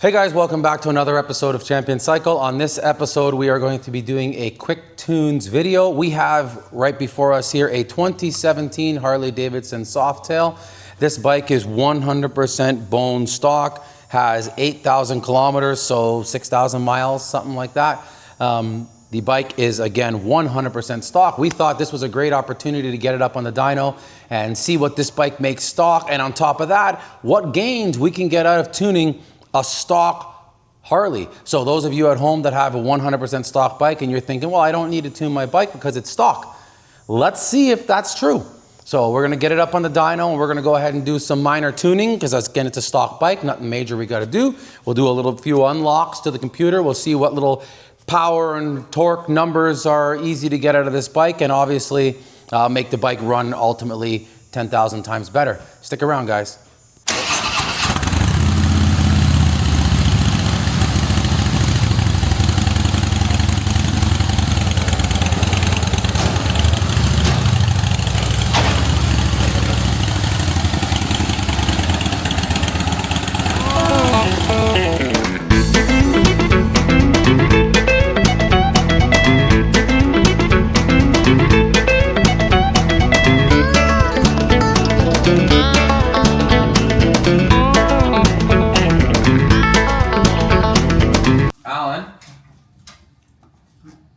Hey guys, welcome back to another episode of Champion Cycle. On this episode, we are going to be doing a quick tunes video. We have right before us here a 2017 Harley Davidson Softail. This bike is 100% bone stock, has 8,000 kilometers, so 6,000 miles, something like that. The bike is, again, 100% stock. We thought this was a great opportunity to get it up on the dyno and see what this bike makes stock, and on top of that, what gains we can get out of tuning a stock Harley. So those of you at home that have a 100% stock bike and you're thinking, well, I don't need to tune my bike because it's stock. Let's see if that's true. So we're gonna get it up on the dyno and we're gonna go ahead and do some minor tuning because again, it's a stock bike, nothing major we gotta do. We'll do a few unlocks to the computer. We'll see what little power and torque numbers are easy to get out of this bike and obviously make the bike run ultimately 10,000 times better. Stick around, guys.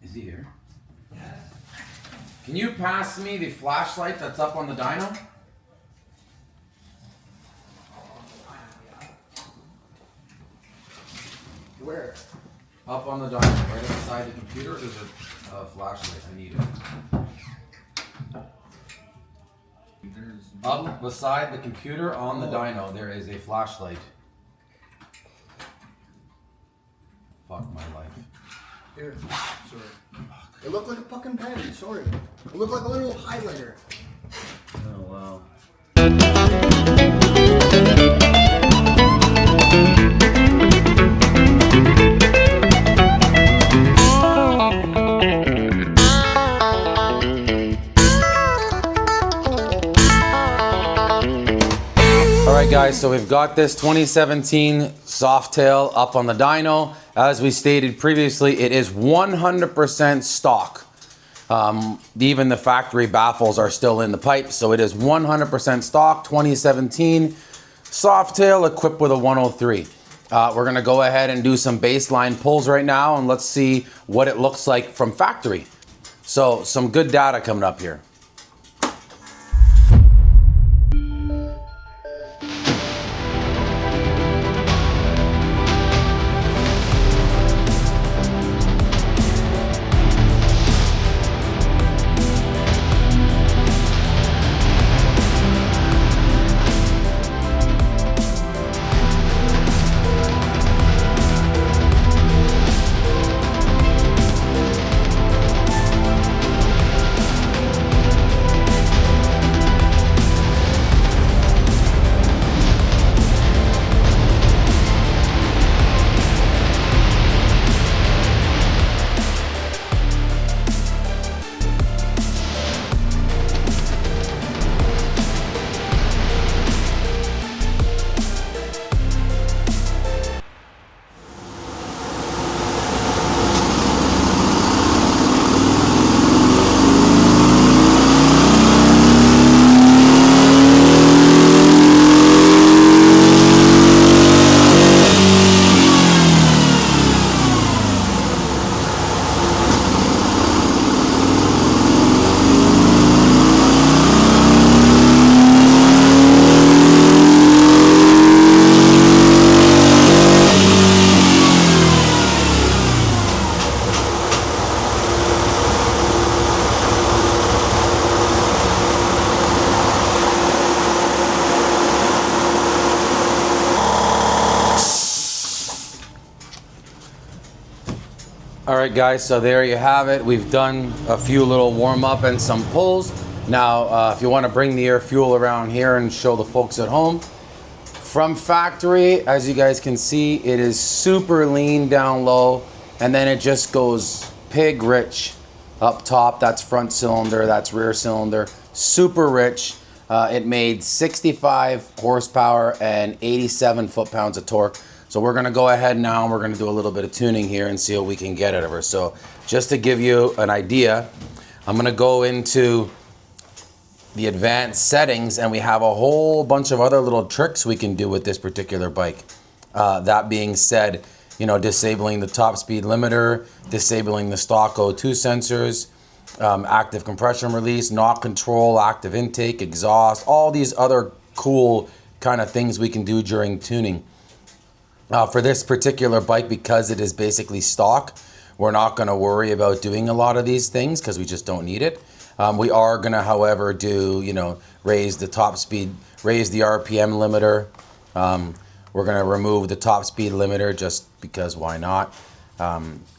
Is he here? Yes. Can you pass me the flashlight that's up on the dyno? Where? Up on the dyno, right inside the computer. There's a flashlight. I need it. Up beside the computer on the dyno, there is a flashlight. Fuck my life. Here, sorry. It looked like a fucking pen, sorry. It looked like a little highlighter. Oh wow. Alright guys, so we've got this 2017 Softail up on the dyno. As we stated previously, it is 100% stock. Even the factory baffles are still in the pipe, so it is 100% stock, 2017 Softail equipped with a 103. We're gonna go ahead and do some baseline pulls right now and let's see what it looks like from factory. So some good data coming up here. All right guys, so there you have it. We've done a few little warm up and some pulls. Now, if you want to bring the air fuel around here and show the folks at home, from factory, as you guys can see, it is super lean down low, and then it just goes pig rich up top. That's front cylinder, that's rear cylinder, super rich. It made 65 horsepower and 87 foot-pounds of torque. So we're gonna go ahead now and we're gonna do a little bit of tuning here and see what we can get out of her. So just to give you an idea, I'm gonna go into the advanced settings and we have a whole bunch of other little tricks we can do with this particular bike. That being said, you know, disabling the top speed limiter, disabling the stock O2 sensors, active compression release, knock control, active intake, exhaust, all these other cool kind of things we can do during tuning. For this particular bike, because it is basically stock, we're not going to worry about doing a lot of these things because we just don't need it. We are going to, however, do, you know, raise the top speed, raise the RPM limiter. We're going to remove the top speed limiter just because why not.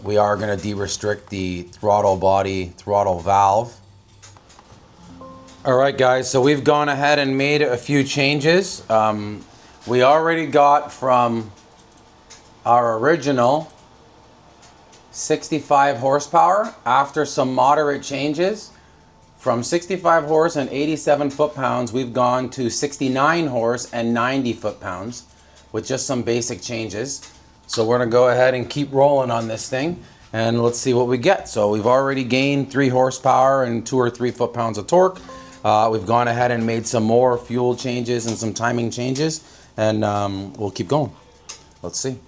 We are going to de-restrict the throttle body, throttle valve. All right, guys, so we've gone ahead and made a few changes. We already got from our original 65 horsepower, after some moderate changes, from 65 horse and 87 foot-pounds, we've gone to 69 horse and 90 foot-pounds with just some basic changes. So we're gonna go ahead and keep rolling on this thing and let's see what we get. So we've already gained 3 horsepower and 2 or 3 foot-pounds of torque. We've gone ahead and made some more fuel changes and some timing changes, and we'll keep going. Let's see.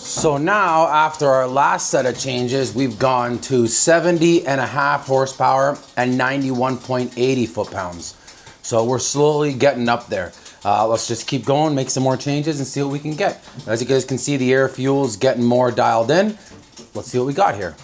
So now, after our last set of changes, we've gone to 70.5 horsepower and 91.80 foot-pounds. So we're slowly getting up there. Let's just keep going, make some more changes and see what we can get. As you guys can see, the air fuel is getting more dialed in. Let's see what we got here.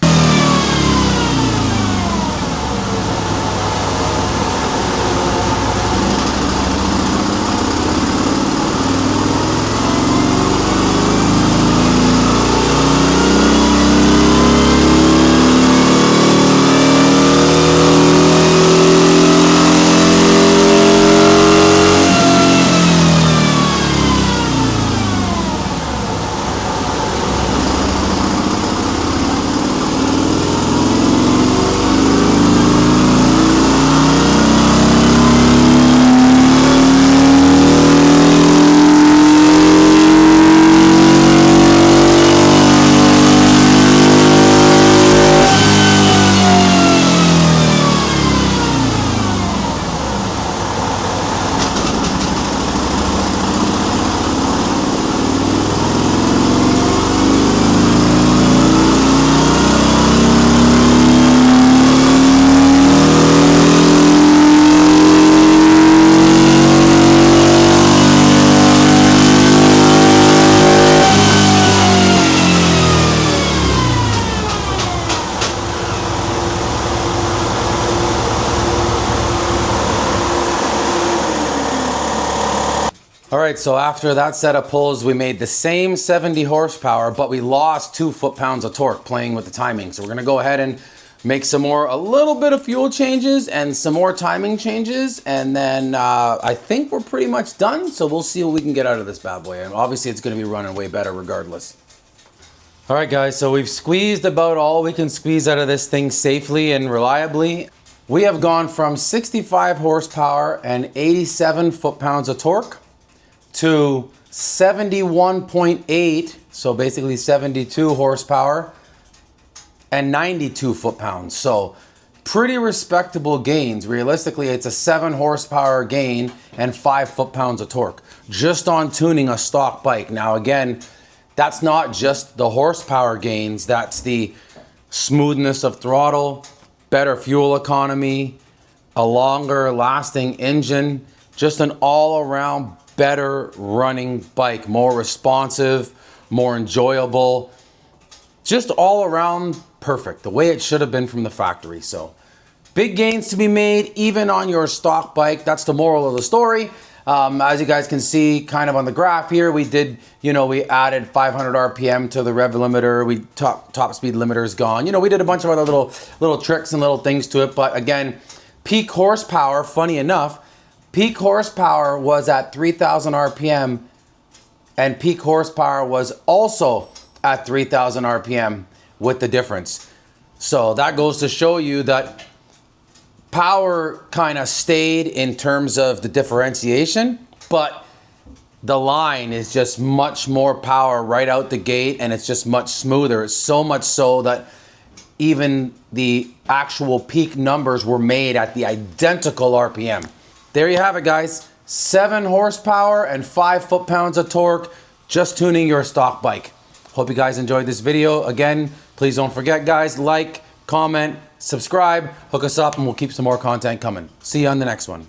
All right, so after that set of pulls, we made the same 70 horsepower, but we lost 2 foot-pounds of torque playing with the timing. So we're gonna go ahead and make some more, a little bit of fuel changes and some more timing changes. And then I think we're pretty much done. So we'll see what we can get out of this bad boy. And obviously it's gonna be running way better regardless. All right, guys, so we've squeezed about all we can squeeze out of this thing safely and reliably. We have gone from 65 horsepower and 87 foot-pounds of torque to 71.8, so basically 72 horsepower and 92 foot-pounds. So pretty respectable gains. Realistically, it's a 7 horsepower gain and 5 foot-pounds of torque just on tuning a stock bike. Now again, that's not just the horsepower gains, that's the smoothness of throttle, better fuel economy, a longer lasting engine, just an all-around better running bike, more responsive, more enjoyable, just all around perfect, the way it should have been from the factory. So big gains to be made even on your stock bike. That's the moral of the story. As you guys can see kind of on the graph here, we did, we added 500 RPM to the rev limiter. We top speed limiter is gone. We did a bunch of other little tricks and little things to it. But again, peak horsepower, funny enough, peak horsepower was at 3,000 RPM and peak horsepower was also at 3,000 RPM with the difference. So that goes to show you that power kind of stayed in terms of the differentiation, but the line is just much more power right out the gate, and it's just much smoother. It's so much so that even the actual peak numbers were made at the identical RPM. There you have it, guys. 7 horsepower and 5 foot-pounds of torque, just tuning your stock bike. Hope you guys enjoyed this video. Again, please don't forget, guys, like, comment, subscribe, hook us up, and we'll keep some more content coming. See you on the next one.